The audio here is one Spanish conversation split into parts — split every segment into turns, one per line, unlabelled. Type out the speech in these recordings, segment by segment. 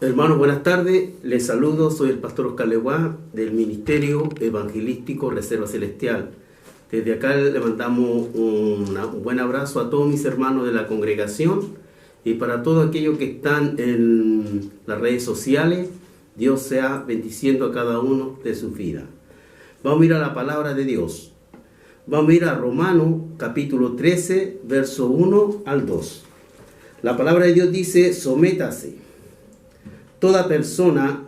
Hermanos, buenas tardes. Les saludo, soy el pastor Oscar Leguá del Ministerio Evangelístico Reserva Celestial. Desde acá le mandamos un buen abrazo a todos mis hermanos de la congregación y para todos aquellos que están en las redes sociales. Dios sea bendiciendo a cada uno de sus vidas. Vamos a ir a la palabra de Dios. Vamos a ir a Romanos capítulo 13, verso 1 al 2. La palabra de Dios dice: sométase toda persona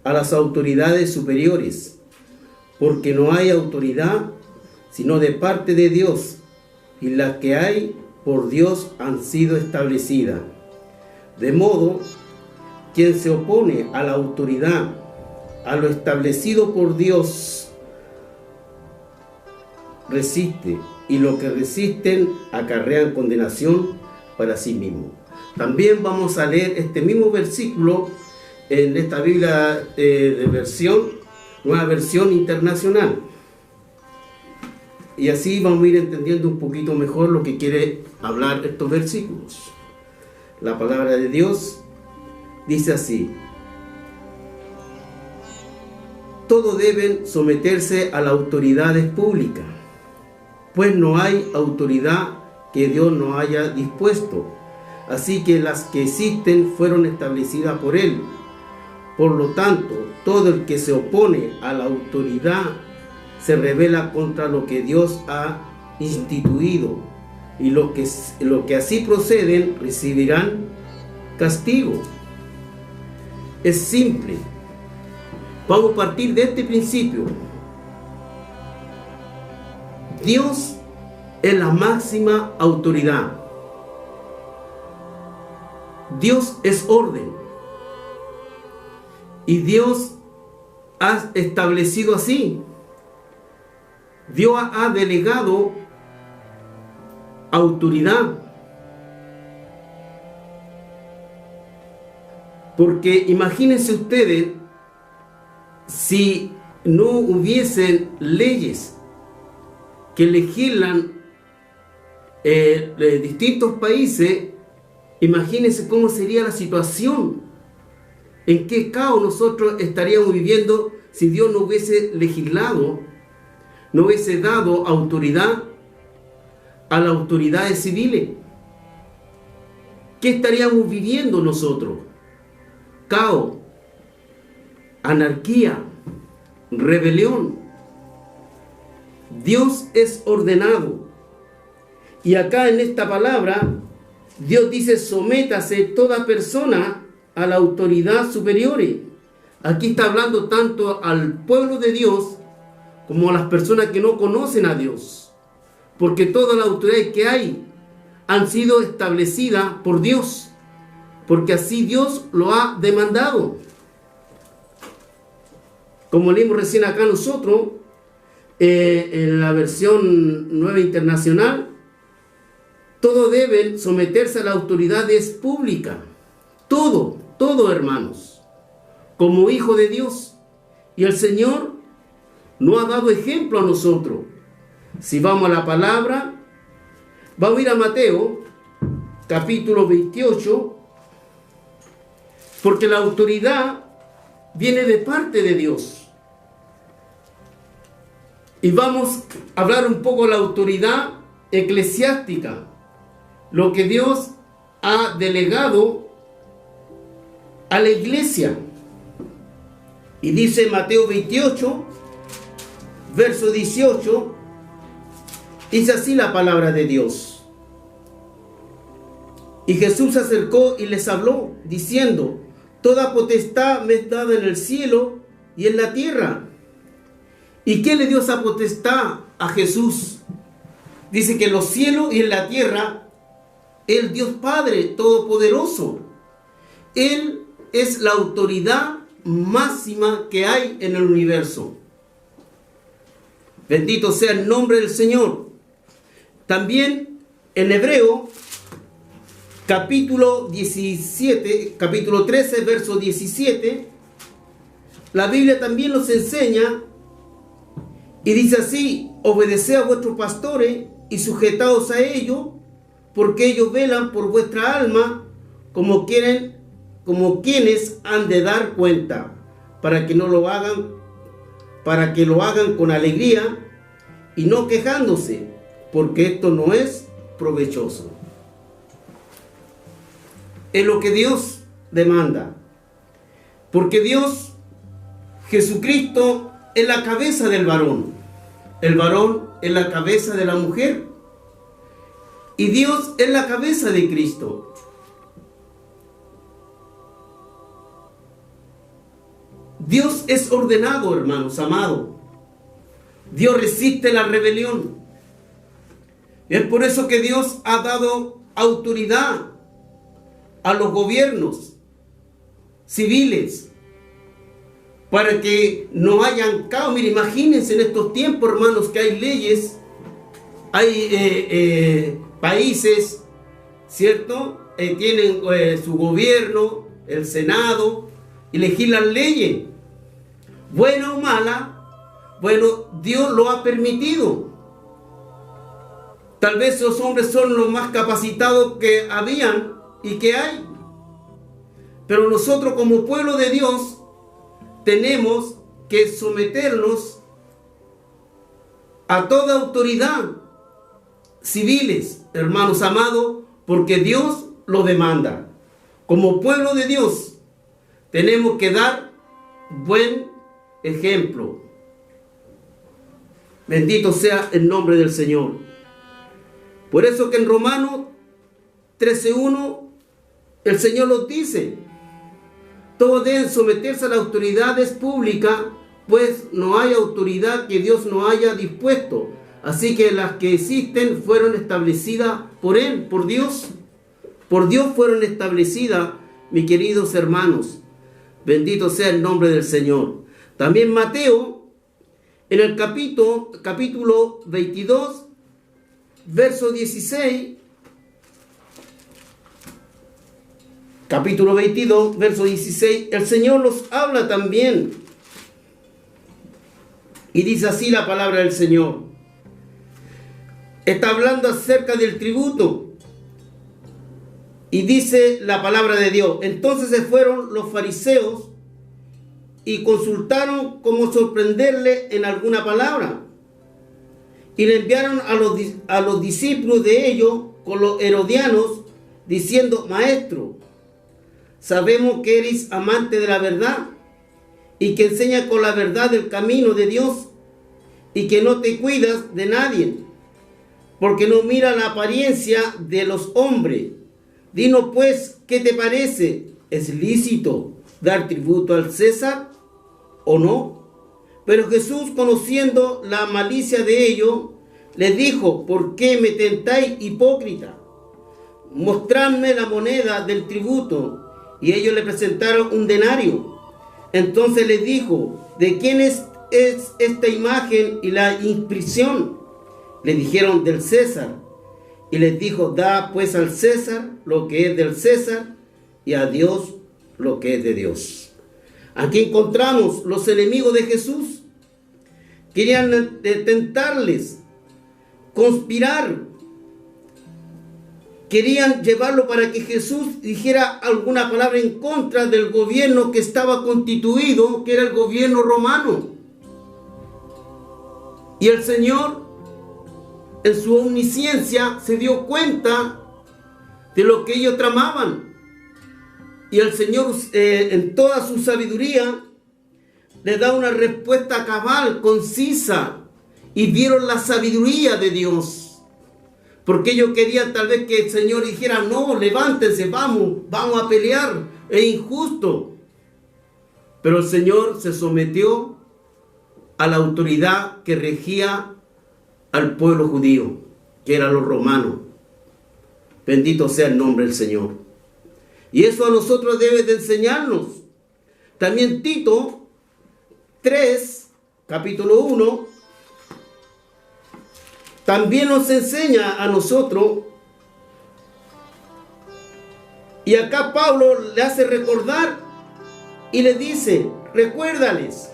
a las autoridades superiores, porque no hay autoridad sino de parte de Dios, y las que hay por Dios han sido establecidas. De modo, quien se opone a la autoridad, a lo establecido por Dios, resiste, y los que resisten acarrean condenación para sí mismo. También vamos a leer este mismo versículo en esta Biblia de nueva versión internacional. Y así vamos a ir entendiendo un poquito mejor lo que quiere hablar estos versículos. La palabra de Dios dice así: todos deben someterse a las autoridades públicas, pues no hay autoridad que Dios no haya dispuesto. Así que las que existen fueron establecidas por Él. Por lo tanto, todo el que se opone a la autoridad se rebela contra lo que Dios ha instituido, y los que así proceden recibirán castigo. Es simple. Vamos a partir de este principio. Dios es la máxima autoridad. Dios es orden. Y Dios ha establecido así. Dios ha delegado autoridad. Porque imagínense ustedes si no hubiesen leyes que legislan distintos países. Imagínense cómo sería la situación, en qué caos nosotros estaríamos viviendo si Dios no hubiese legislado, no hubiese dado autoridad a las autoridades civiles. ¿Qué estaríamos viviendo nosotros? Caos, anarquía, rebelión. Dios es ordenado. Y acá en esta palabra Dios dice: sométase toda persona a la autoridad superior. Aquí está hablando tanto al pueblo de Dios como a las personas que no conocen a Dios, porque todas las autoridades que hay han sido establecidas por Dios, porque así Dios lo ha demandado. Como leímos recién acá nosotros, en la versión nueva internacional, todos deben someterse a las autoridades públicas. Todo, hermanos, como hijo de Dios. Y el Señor nos ha dado ejemplo a nosotros. Si vamos a la palabra, vamos a ir a Mateo, capítulo 28, porque la autoridad viene de parte de Dios. Y vamos a hablar un poco de la autoridad eclesiástica, lo que Dios ha delegado a la iglesia. Y dice Mateo 28, verso 18, dice así la palabra de Dios: y Jesús se acercó y les habló, diciendo: toda potestad me es dada en el cielo y en la tierra. ¿Y qué le dio esa potestad a Jesús? Dice que en los cielos y en la tierra, el Dios Padre Todopoderoso, Él es la autoridad máxima que hay en el universo. Bendito sea el nombre del Señor. También en Hebreo, capítulo 13, verso 17, la Biblia también nos enseña y dice así: obedeced a vuestros pastores y sujetaos a ellos, porque ellos velan por vuestra alma, como como quienes han de dar cuenta, para que lo hagan con alegría y no quejándose, porque esto no es provechoso. Es lo que Dios demanda, porque Dios, Jesucristo, es la cabeza del varón, el varón es la cabeza de la mujer, y Dios es la cabeza de Cristo. Dios es ordenado, hermanos amados. Dios resiste la rebelión. Es por eso que Dios ha dado autoridad a los gobiernos civiles para que no hayan caos. Mire, imagínense en estos tiempos, hermanos, que hay leyes, hay países, ¿cierto? Tienen su gobierno, el Senado, y legislan leyes, buena o mala. Bueno, Dios lo ha permitido. Tal vez esos hombres son los más capacitados que habían y que hay. Pero nosotros como pueblo de Dios tenemos que someternos a toda autoridad civiles, hermanos amados, porque Dios lo demanda. Como pueblo de Dios tenemos que dar buen ejemplo. Bendito sea el nombre del Señor. Por eso que en Romanos 13:1 el Señor nos dice: todos deben someterse a las autoridades públicas, pues no hay autoridad que Dios no haya dispuesto. Así que las que existen fueron establecidas por Él, por Dios. Por Dios fueron establecidas, mis queridos hermanos. Bendito sea el nombre del Señor. También Mateo, en el capítulo 22, verso 16, capítulo 22, verso 16, el Señor nos habla también. Y dice así la palabra del Señor. Está hablando acerca del tributo. Y dice la palabra de Dios: entonces se fueron los fariseos y consultaron cómo sorprenderle en alguna palabra. Y le enviaron a los discípulos de ellos con los herodianos, diciendo: maestro, sabemos que eres amante de la verdad y que enseñas con la verdad el camino de Dios y que no te cuidas de nadie, porque no mira la apariencia de los hombres. Dinos pues, ¿qué te parece? ¿Es lícito dar tributo al César o no? Pero Jesús, conociendo la malicia de ellos, les dijo: ¿por qué me tentáis, hipócrita? Mostradme la moneda del tributo. Y ellos le presentaron un denario. Entonces les dijo: ¿de quién es esta imagen y la inscripción? Le dijeron: del César. Y les dijo: da pues al César lo que es del César y a Dios lo que es de Dios. Aquí encontramos los enemigos de Jesús. Querían tentarles, conspirar. Querían llevarlo para que Jesús dijera alguna palabra en contra del gobierno que estaba constituido, que era el gobierno romano. Y el Señor, en su omnisciencia, se dio cuenta de lo que ellos tramaban. Y el Señor, en toda su sabiduría, le da una respuesta cabal, concisa. Y vieron la sabiduría de Dios. Porque ellos querían tal vez que el Señor dijera: no, levántense, vamos a pelear, es injusto. Pero el Señor se sometió a la autoridad que regía al pueblo judío, que eran los romanos. Bendito sea el nombre del Señor. Y eso a nosotros debe de enseñarnos. También Tito 3, capítulo 1, también nos enseña a nosotros. Y acá Pablo le hace recordar y le dice: recuérdales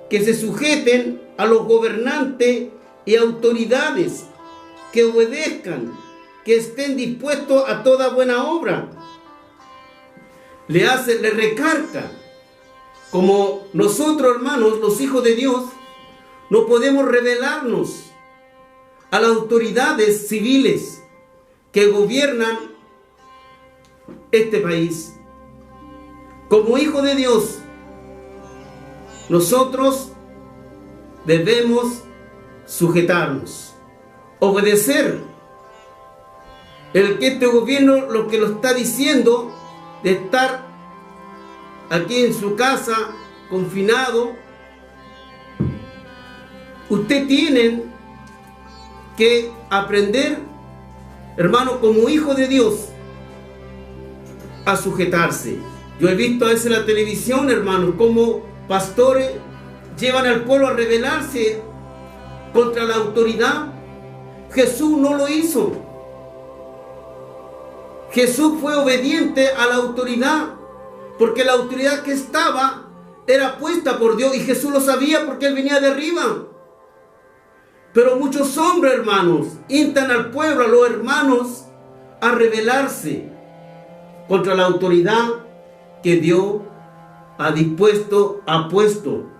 que se sujeten a los gobernantes y autoridades, que obedezcan, que estén dispuestos a toda buena obra. le recarga. Como nosotros, hermanos, los hijos de Dios, no podemos rebelarnos a las autoridades civiles que gobiernan este país. Como hijos de Dios, nosotros debemos sujetarnos, obedecer el que este gobierno lo que lo está diciendo de estar aquí en su casa confinado. Usted tiene que aprender, hermano, como hijo de Dios, a sujetarse. Yo he visto a veces en la televisión, hermano, como pastores llevan al pueblo a rebelarse contra la autoridad. Jesús no lo hizo. Jesús fue obediente a la autoridad, porque la autoridad que estaba era puesta por Dios, y Jesús lo sabía porque Él venía de arriba. Pero muchos hombres, hermanos, instan al pueblo, a los hermanos, a rebelarse contra la autoridad que Dios ha puesto.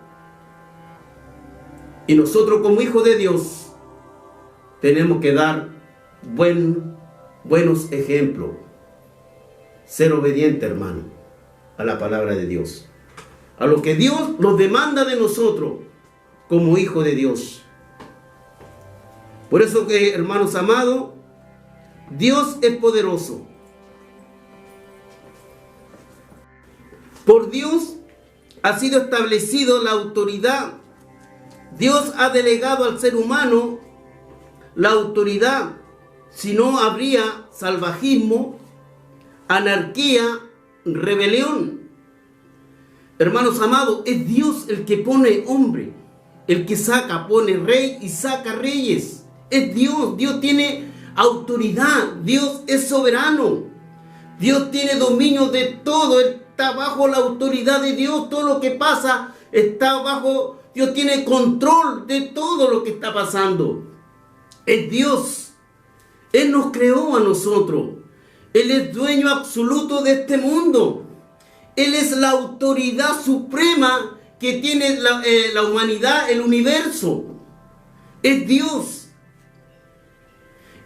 Y nosotros como hijos de Dios tenemos que dar buenos ejemplos. Ser obediente, hermano, a la palabra de Dios, a lo que Dios nos demanda de nosotros como hijos de Dios. Por eso que, hermanos amados, Dios es poderoso. Por Dios ha sido establecido la autoridad. Dios ha delegado al ser humano la autoridad. Si no, habría salvajismo, anarquía, rebelión. Hermanos amados, es Dios el que pone hombre, el que pone rey y saca reyes. Es Dios. Dios tiene autoridad. Dios es soberano. Dios tiene dominio de todo. Él está bajo la autoridad de Dios. Todo lo que pasa está bajo. Dios tiene control de todo lo que está pasando. Es Dios. Él nos creó a nosotros. Él es dueño absoluto de este mundo. Él es la autoridad suprema que tiene la humanidad, el universo. Es Dios.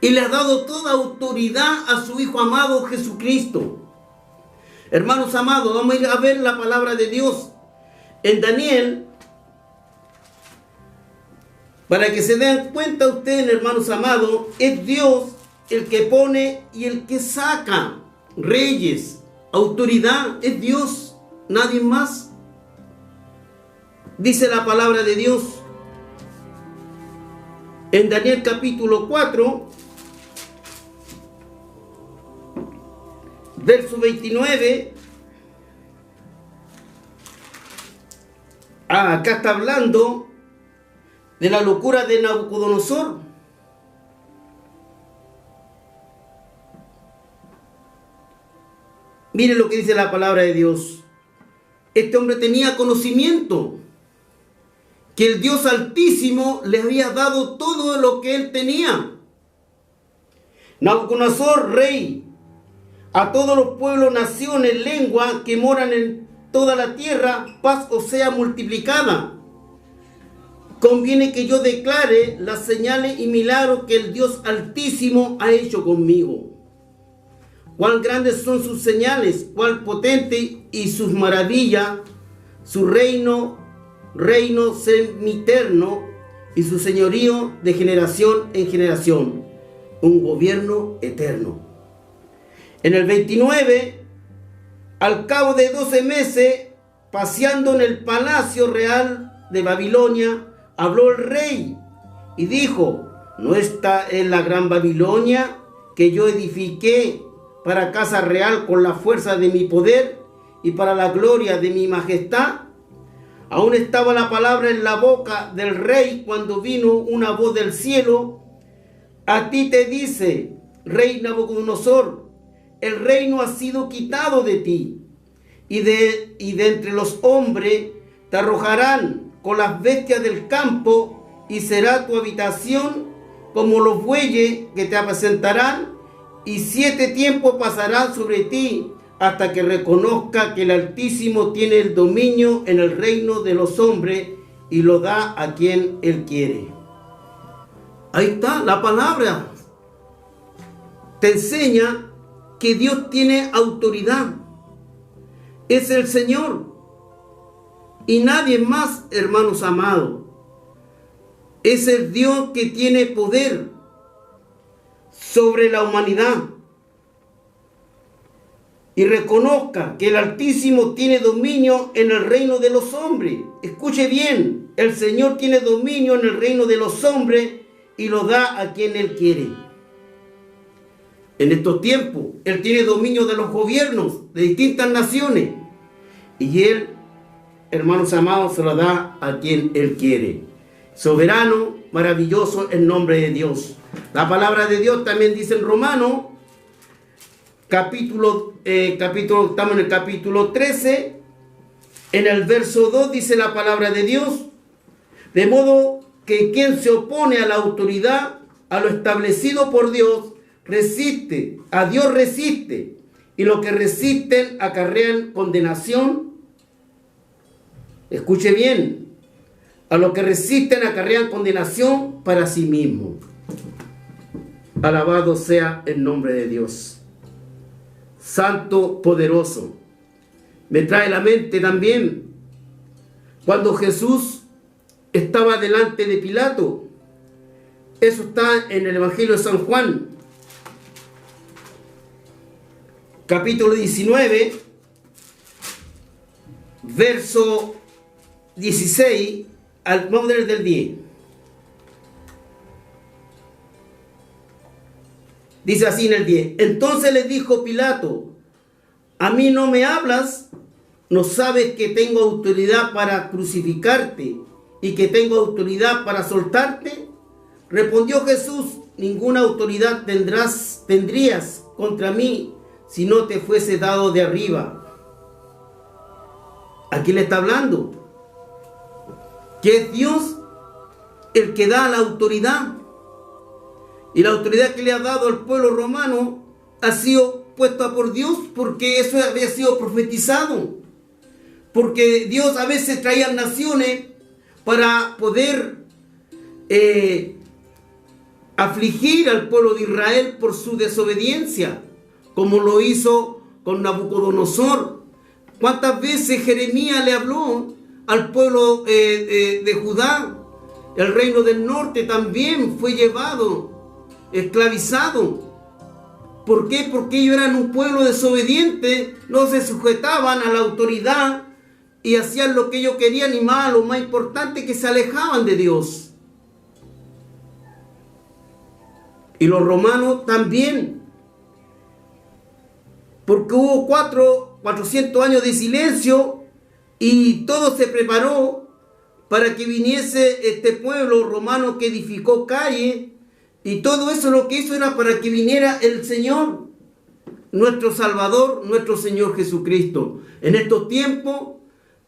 Y le ha dado toda autoridad a su Hijo amado Jesucristo. Hermanos amados, vamos a ir a ver la palabra de Dios en Daniel, para que se den cuenta ustedes, hermanos amados, es Dios el que pone y el que saca reyes, autoridad, es Dios, nadie más. Dice la palabra de Dios en Daniel capítulo 4, verso 29. Acá está hablando de la locura de Nabucodonosor. Mire lo que dice la palabra de Dios. Este hombre tenía conocimiento que el Dios Altísimo le había dado todo lo que él tenía. Nabucodonosor, rey, a todos los pueblos, naciones, lenguas que moran en toda la tierra, paz os sea multiplicada. Conviene que yo declare las señales y milagros que el Dios Altísimo ha hecho conmigo. Cuán grandes son sus señales, cuán potente y sus maravillas, su reino sempiterno y su señorío de generación en generación, un gobierno eterno. En el 29, al cabo de 12 meses, paseando en el palacio real de Babilonia, habló el rey y dijo: ¿no está en la gran Babilonia que yo edifiqué para casa real con la fuerza de mi poder y para la gloria de mi majestad? Aún estaba la palabra en la boca del rey cuando vino una voz del cielo: a ti te dice, rey Nabucodonosor, el reino ha sido quitado de ti, y de entre los hombres te arrojarán con las bestias del campo, y será tu habitación como los bueyes que te apacentarán, y 7 tiempos pasarán sobre ti, hasta que reconozca que el Altísimo tiene el dominio en el reino de los hombres y lo da a quien Él quiere. Ahí está la palabra. Te enseña que Dios tiene autoridad. Es el Señor. Y nadie más, hermanos amados. Es el Dios que tiene poder sobre la humanidad. Y reconozca que el Altísimo tiene dominio en el reino de los hombres. Escuche bien, el Señor tiene dominio en el reino de los hombres y lo da a quien Él quiere. En estos tiempos, Él tiene dominio de los gobiernos de distintas naciones. Y Él, hermanos amados, se lo da a quien Él quiere. Soberano, maravilloso el nombre de Dios. La palabra de Dios también dice en Romanos, estamos en el capítulo 13, en el verso 2 dice la palabra de Dios, de modo que quien se opone a la autoridad, a lo establecido por Dios, resiste, a Dios resiste, y los que resisten acarrean condenación. Escuche bien, a los que resisten acarrean condenación para sí mismos. Alabado sea el nombre de Dios. Santo, poderoso. Me trae a la mente también cuando Jesús estaba delante de Pilato. Eso está en el Evangelio de San Juan, capítulo 19, verso 16 al modelo del 10. Dice así en el 10. Entonces le dijo Pilato: ¿a mí no me hablas? ¿No sabes que tengo autoridad para crucificarte y que tengo autoridad para soltarte? Respondió Jesús: ninguna autoridad tendrías contra mí si no te fuese dado de arriba. Aquí le está hablando que es Dios el que da la autoridad. Y la autoridad que le ha dado al pueblo romano ha sido puesta por Dios, porque eso había sido profetizado. Porque Dios a veces traía naciones para poder afligir al pueblo de Israel por su desobediencia, como lo hizo con Nabucodonosor. ¿Cuántas veces Jeremías le habló al pueblo de Judá? El reino del norte también fue llevado, esclavizado. ¿Por qué? Porque ellos eran un pueblo desobediente, no se sujetaban a la autoridad y hacían lo que ellos querían, y más, lo más importante, que se alejaban de Dios. Y los romanos también, porque hubo 400 años de silencio y todo se preparó para que viniese este pueblo romano que edificó calles. Y todo eso lo que hizo era para que viniera el Señor, nuestro Salvador, nuestro Señor Jesucristo. En estos tiempos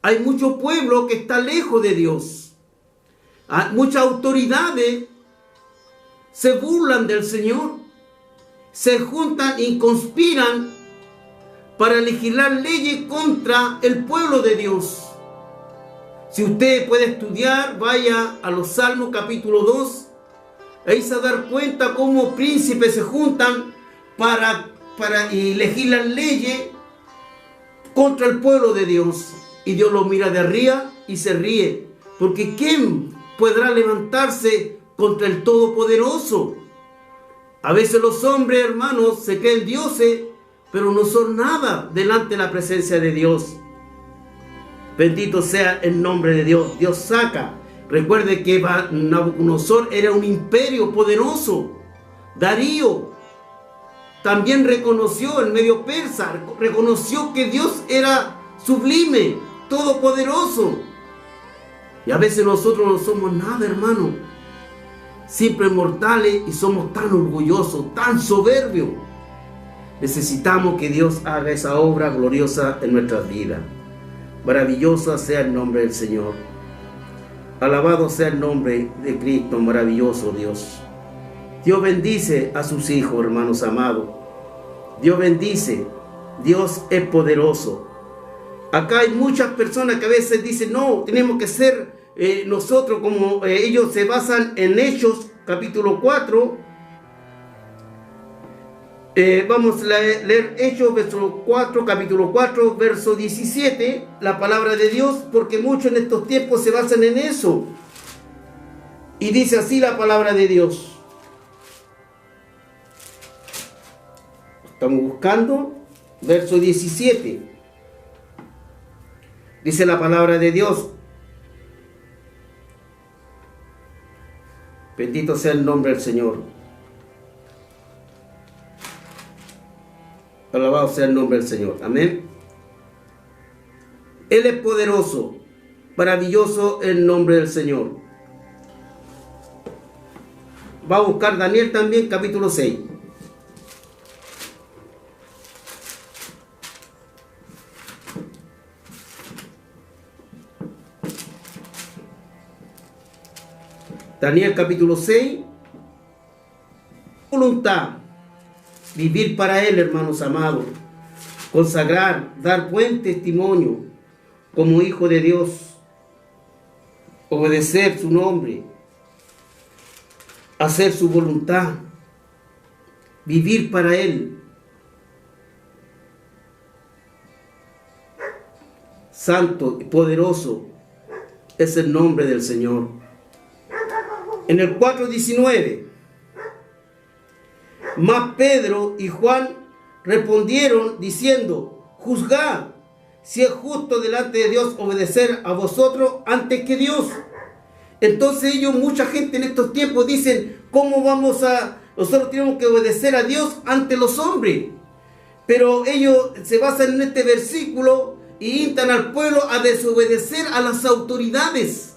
hay mucho pueblo que está lejos de Dios. Muchas autoridades se burlan del Señor, se juntan y conspiran para legislar leyes contra el pueblo de Dios. Si usted puede estudiar, vaya a los Salmos capítulo 2. Ahí se va a dar cuenta cómo príncipes se juntan y legislan leyes contra el pueblo de Dios. Y Dios los mira de arriba y se ríe. Porque ¿quién podrá levantarse contra el Todopoderoso? A veces los hombres, hermanos, se creen dioses, pero no son nada delante de la presencia de Dios. Bendito sea el nombre de Dios. Dios saca. Recuerde que Nabucodonosor era un imperio poderoso. Darío también reconoció, el medio persa, reconoció que Dios era sublime, todopoderoso. Y a veces nosotros no somos nada, hermano. Simples mortales, y somos tan orgullosos, tan soberbios. Necesitamos que Dios haga esa obra gloriosa en nuestras vidas. Maravilloso sea el nombre del Señor. Alabado sea el nombre de Cristo, maravilloso Dios. Dios bendice a sus hijos, hermanos amados. Dios bendice Dios es poderoso. Acá hay muchas personas que a veces dicen, no, tenemos que ser nosotros como ellos se basan en Hechos, capítulo 4. Vamos a leer Hechos, capítulo 4, verso 17, la palabra de Dios, porque muchos en estos tiempos se basan en eso. Y dice así la palabra de Dios. Estamos buscando verso 17. Dice la palabra de Dios. Bendito sea el nombre del Señor. Alabado sea el nombre del Señor. Amén. Él es poderoso. Maravilloso el nombre del Señor. Va a buscar Daniel también, capítulo 6. Daniel capítulo 6. Voluntad. Vivir para Él, hermanos amados. Consagrar, dar buen testimonio como hijo de Dios. Obedecer su nombre. Hacer su voluntad. Vivir para Él. Santo y poderoso es el nombre del Señor. En el 4:19, mas Pedro y Juan respondieron diciendo, juzgad si es justo delante de Dios obedecer a vosotros antes que Dios. Entonces mucha gente en estos tiempos dicen, ¿cómo nosotros tenemos que obedecer a Dios ante los hombres? Pero ellos se basan en este versículo y instan al pueblo a desobedecer a las autoridades.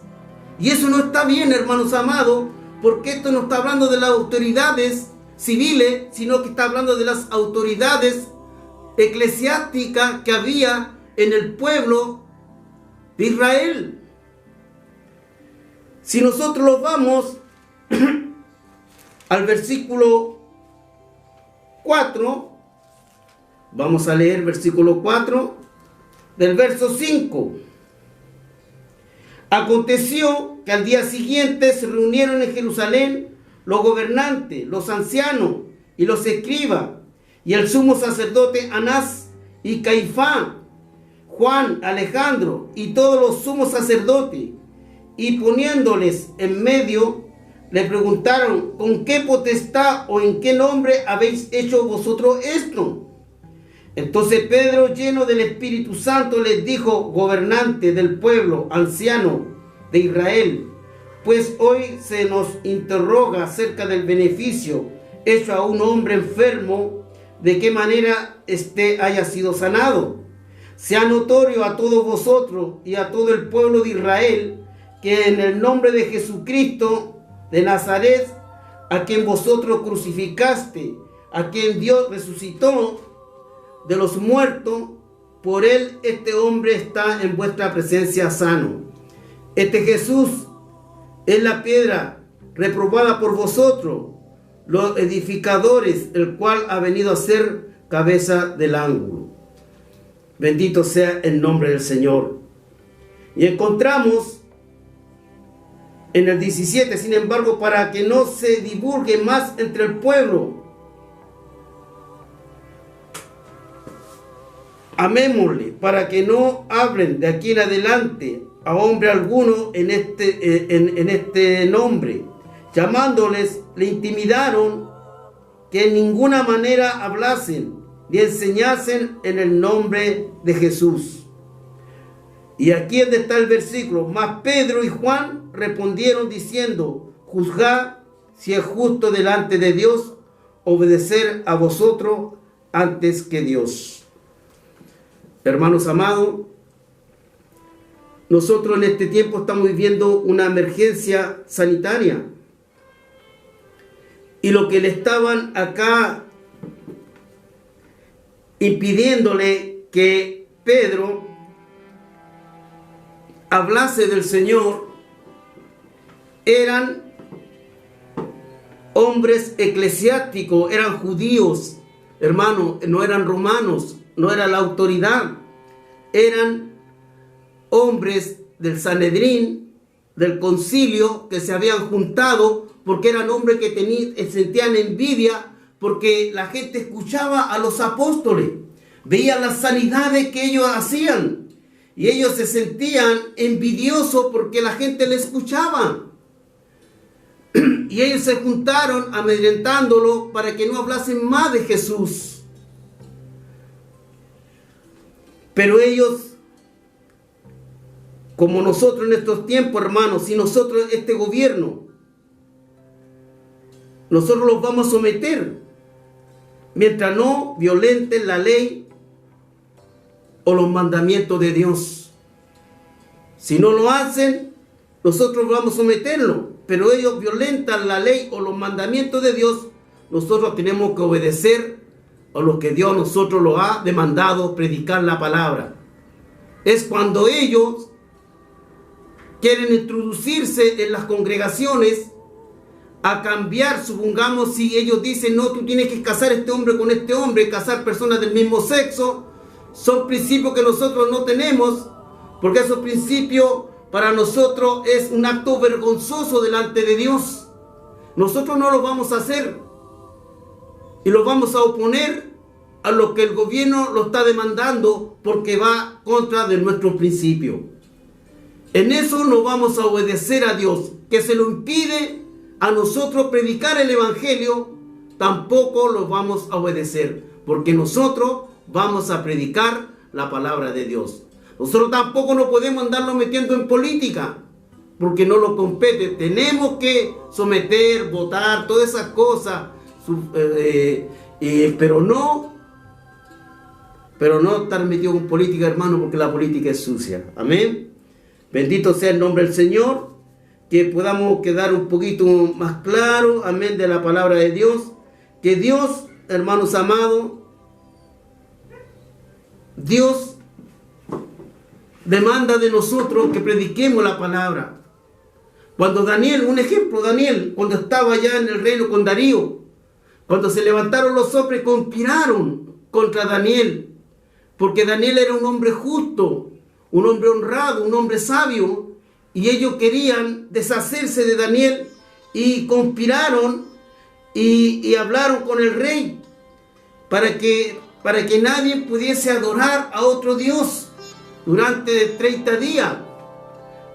Y eso no está bien, hermanos amados, porque esto no está hablando de las autoridades civiles, sino que está hablando de las autoridades eclesiásticas que había en el pueblo de Israel. Si nosotros los vamos al versículo 4, vamos a leer versículo 4 del verso 5. Aconteció que al día siguiente se reunieron en Jerusalén los gobernantes, los ancianos y los escribas, y el sumo sacerdote Anás y Caifás, Juan, Alejandro y todos los sumos sacerdotes, y poniéndoles en medio, le preguntaron, ¿con qué potestad o en qué nombre habéis hecho vosotros esto? Entonces Pedro, lleno del Espíritu Santo, les dijo, gobernante del pueblo, anciano de Israel, pues hoy se nos interroga acerca del beneficio hecho a un hombre enfermo, de qué manera éste haya sido sanado. Sea notorio a todos vosotros y a todo el pueblo de Israel, que en el nombre de Jesucristo de Nazaret, a quien vosotros crucificaste, a quien Dios resucitó de los muertos, por él este hombre está en vuestra presencia sano. Este Jesús es la piedra reprobada por vosotros, los edificadores, el cual ha venido a ser cabeza del ángulo. Bendito sea el nombre del Señor. Y encontramos en el 17, sin embargo, para que no se divulgue más entre el pueblo, amémosle, para que no hablen de aquí en adelante a hombre alguno en este nombre. Llamándoles, le intimidaron que en ninguna manera hablasen ni enseñasen en el nombre de Jesús. Y aquí es donde está el versículo. Mas Pedro y Juan respondieron diciendo, juzgad si es justo delante de Dios obedecer a vosotros antes que Dios. Hermanos amados, nosotros en este tiempo estamos viviendo una emergencia sanitaria. Y lo que le estaban acá impidiéndole que Pedro hablase del Señor eran hombres eclesiásticos, eran judíos, hermanos, no eran romanos, no era la autoridad, eran hombres del Sanedrín, del concilio, que se habían juntado porque eran hombres que sentían envidia porque la gente escuchaba a los apóstoles, veían las sanidades que ellos hacían y ellos se sentían envidiosos porque la gente le escuchaba. Y ellos se juntaron amedrentándolo para que no hablasen más de Jesús. Pero ellos, como nosotros en estos tiempos, hermanos, si nosotros, este gobierno, nosotros los vamos a someter mientras no violenten la ley o los mandamientos de Dios. Si no lo hacen, nosotros vamos a someterlo. Pero ellos violentan la ley o los mandamientos de Dios, nosotros tenemos que obedecer a lo que Dios nosotros lo ha demandado, predicar la palabra. Es cuando ellos quieren introducirse en las congregaciones a cambiar, supongamos, si ellos dicen, no, tú tienes que casar este hombre con este hombre, casar personas del mismo sexo, son principios que nosotros no tenemos, porque esos principios para nosotros es un acto vergonzoso delante de Dios. Nosotros no lo vamos a hacer y lo vamos a oponer a lo que el gobierno lo está demandando porque va contra de nuestro principio. En eso no vamos a obedecer a Dios, que se lo impide a nosotros predicar el evangelio, tampoco lo vamos a obedecer, porque nosotros vamos a predicar la palabra de Dios. Nosotros tampoco nos podemos andarlo metiendo en política, porque no lo compete. Tenemos que someter, votar, todas esas cosas, pero no estar metido en política, hermano, porque la política es sucia. Amén. Bendito sea el nombre del Señor, que podamos quedar un poquito más claro, amén, de la palabra de Dios. Que Dios, hermanos amados, Dios demanda de nosotros que prediquemos la palabra. Cuando Daniel, un ejemplo, Daniel, cuando estaba ya en el reino con Darío, cuando se levantaron los hombres, conspiraron contra Daniel, porque Daniel era un hombre justo, un hombre honrado, un hombre sabio, y ellos querían deshacerse de Daniel y conspiraron y hablaron con el rey para que nadie pudiese adorar a otro Dios durante 30 días.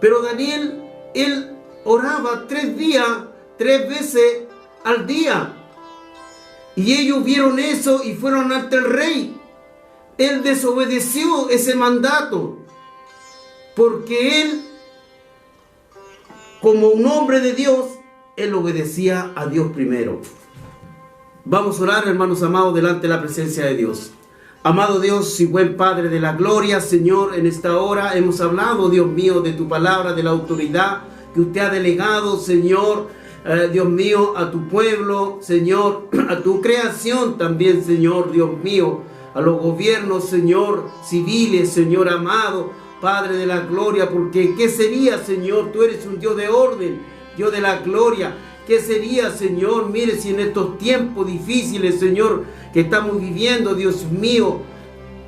Pero Daniel, él oraba 3 días, 3 veces al día. Y ellos vieron eso y fueron ante el rey. Él desobedeció ese mandato, porque él, como un hombre de Dios, él obedecía a Dios primero. Vamos a orar, hermanos amados, delante de la presencia de Dios. Amado Dios y buen Padre de la gloria, Señor, en esta hora hemos hablado, Dios mío, de tu palabra, de la autoridad que usted ha delegado, Señor, Dios mío, a tu pueblo, Señor, a tu creación también, Señor, Dios mío, a los gobiernos, Señor, civiles, Señor amado, Padre de la gloria, porque ¿qué sería, Señor? Tú eres un Dios de orden, Dios de la gloria. ¿Qué sería, Señor? Mire, si en estos tiempos difíciles, Señor, que estamos viviendo, Dios mío,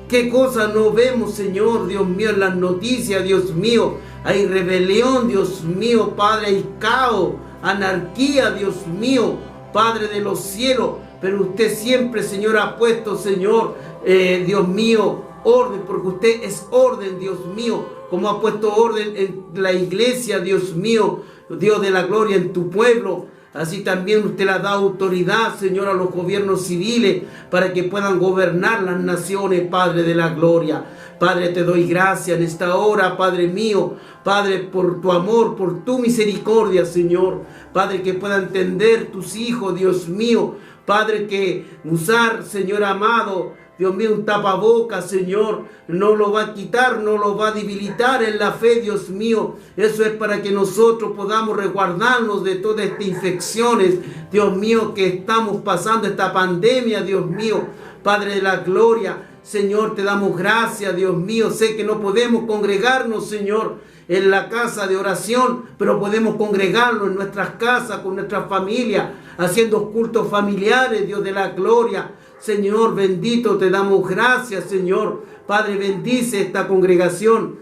qué cosas no vemos, Señor, Dios mío, en las noticias, Dios mío, hay rebelión, Dios mío, Padre, hay caos, anarquía, Dios mío, Padre de los cielos, pero usted siempre, Señor, ha puesto, Señor, Dios mío, orden, porque usted es orden, Dios mío, como ha puesto orden en la iglesia, Dios mío, Dios de la gloria, en tu pueblo. Así también usted le da autoridad, Señor, a los gobiernos civiles para que puedan gobernar las naciones, Padre de la gloria. Padre, te doy gracias en esta hora, Padre mío, Padre, por tu amor, por tu misericordia, Señor. Padre, que puedan entender tus hijos, Dios mío. Padre, que usar, Señor amado, Dios mío, un tapabocas, Señor, no lo va a quitar, no lo va a debilitar en la fe, Dios mío. Eso es para que nosotros podamos resguardarnos de todas estas infecciones, Dios mío, que estamos pasando, esta pandemia, Dios mío, Padre de la gloria. Señor, te damos gracias, Dios mío. Sé que no podemos congregarnos, Señor, en la casa de oración, pero podemos congregarnos en nuestras casas, con nuestras familias, haciendo cultos familiares, Dios de la gloria. Señor, bendito, te damos gracias, Señor. Padre, bendice esta congregación.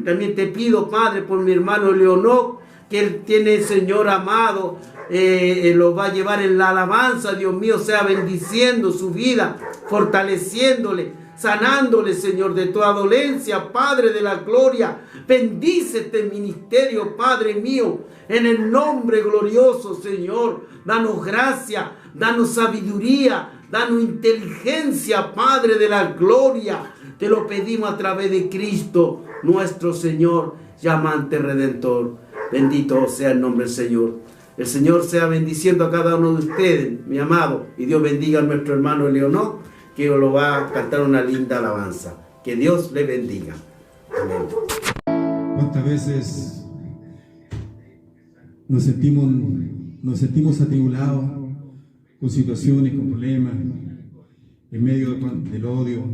También te pido, Padre, por mi hermano Leonor, que él tiene, Señor amado, lo va a llevar en la alabanza. Dios mío, sea bendiciendo su vida, fortaleciéndole, sanándole, Señor, de toda dolencia. Padre de la gloria, bendice este ministerio, Padre mío, en el nombre glorioso, Señor. Danos gracia, danos sabiduría, danos inteligencia, Padre de la gloria. Te lo pedimos a través de Cristo, nuestro Señor y amante Redentor. Bendito sea el nombre del Señor. El Señor sea bendiciendo a cada uno de ustedes, mi amado. Y Dios bendiga a nuestro hermano Leonor, que lo va a cantar una linda alabanza. Que Dios le bendiga. Amén.
¿Cuántas veces nos sentimos atribulados con situaciones, con problemas, en medio del odio?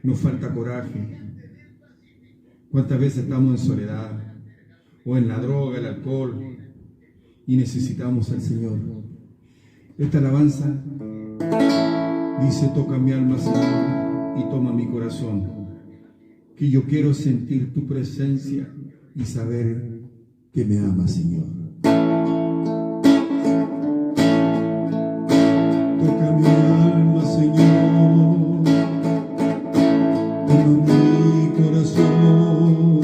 Nos falta coraje. ¿Cuántas veces estamos en soledad o en la droga, el alcohol, y necesitamos al Señor? Esta alabanza dice: toca mi alma, Señor, y toma mi corazón, que yo quiero sentir tu presencia y saber que me amas, Señor. Toca mi alma, Señor, toma mi corazón,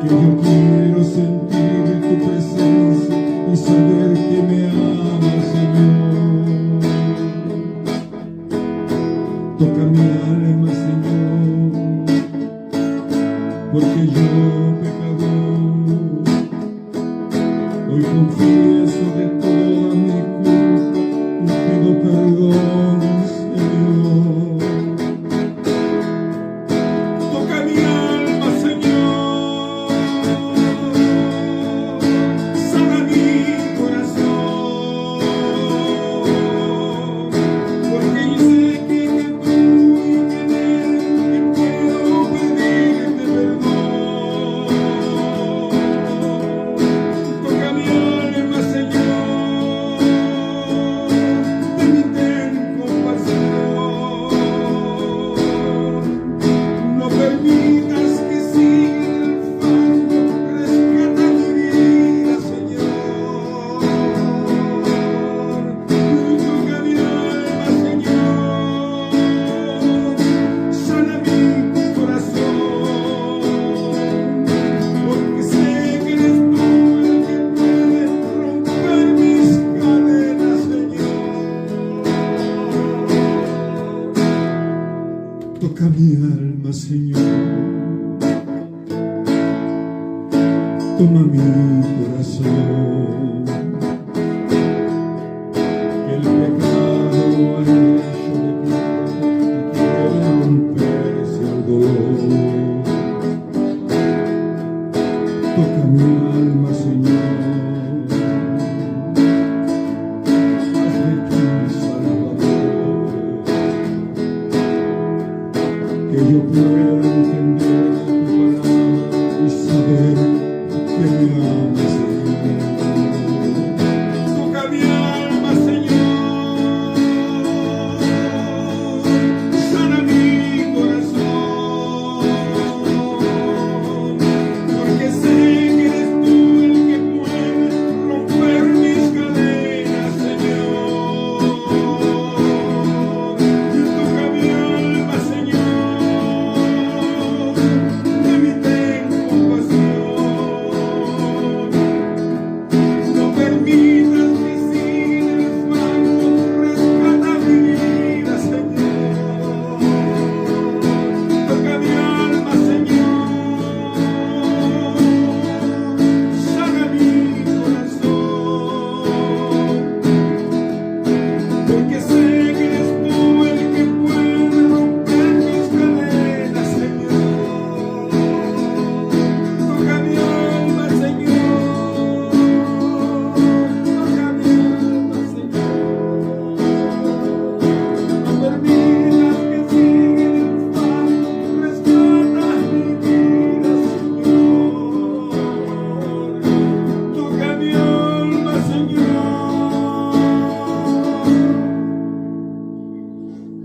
que yo quiero sentir tu presencia y saber que me amas, Señor. Toca mi alma, Señor, porque yo, pecador, hoy confieso de toda mi culpa y pido perdón, Señor. Toca mi alma, Señor, sana mi corazón, porque yo sé que toca mi alma, Señor, toma mi corazón, que el pecado ha hecho de ti y quiere romperse al dolor. Toca mi alma, Señor, hazme tu Salvador, que yo pueda entender tu palabra y saber que me amas, Señor. Toca mi alma, Señor, sana mi corazón, porque sé que eres tú el que puede romper mis cadenas, Señor. Toca mi alma, Señor,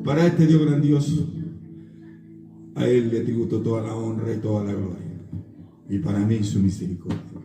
Para este Dios grandioso, a Él le tributo toda la honra y toda la gloria, y para mí su misericordia.